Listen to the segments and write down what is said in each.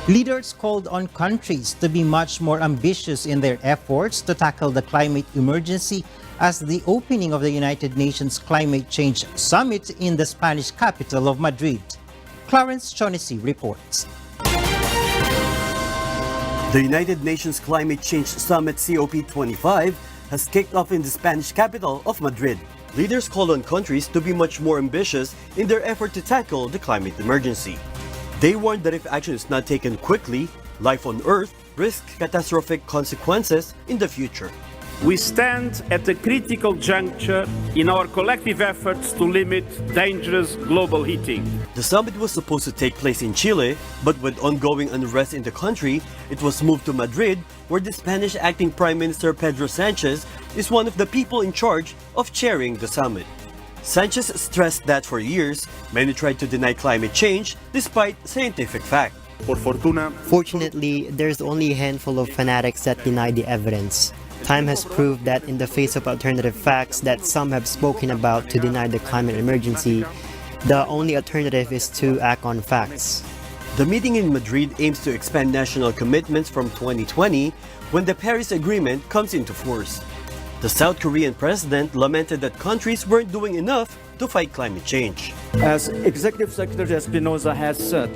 Leaders called on countries to be much more ambitious in their efforts to tackle the climate emergency as the opening of the United Nations Climate Change Summit in the Spanish capital of Madrid. Clarence Shaughnessy reports. The United Nations Climate Change Summit COP25 has kicked off in the Spanish capital of Madrid. Leaders called on countries to be much more ambitious in their effort to tackle the climate emergency. They warned that if action is not taken quickly, life on Earth risks catastrophic consequences in the future. We stand at a critical juncture in our collective efforts to limit dangerous global heating. The summit was supposed to take place in Chile, but with ongoing unrest in the country, it was moved to Madrid, where the Spanish acting Prime Minister Pedro Sánchez is one of the people in charge of chairing the summit. Sánchez stressed that for years, many tried to deny climate change despite scientific fact. Fortunately, there's only a handful of fanatics that deny the evidence. Time has proved that in the face of alternative facts that some have spoken about to deny the climate emergency, the only alternative is to act on facts. The meeting in Madrid aims to expand national commitments from 2020 when the Paris Agreement comes into force. The South Korean president lamented that countries weren't doing enough to fight climate change. As Executive Secretary Espinosa has said,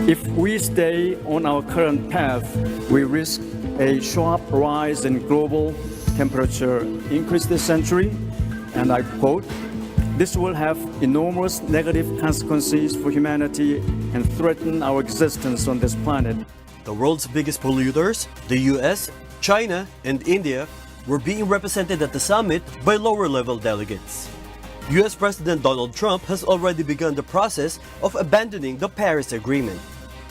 if we stay on our current path, we risk a sharp rise in global temperature increase this century, and I quote, "This will have enormous negative consequences for humanity and threaten our existence on this planet." The world's biggest polluters, the US, China, and India, were being represented at the summit by lower-level delegates. US President Donald Trump has already begun the process of abandoning the Paris Agreement.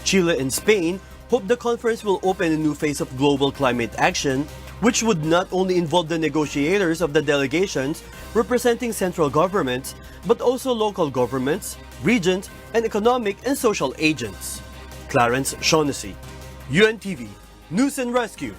Chile and Spain hope the conference will open a new phase of global climate action, which would not only involve the negotiators of the delegations representing central governments, but also local governments, regions, and economic and social agents. Clarence Shaughnessy, UNTV, News and Rescue.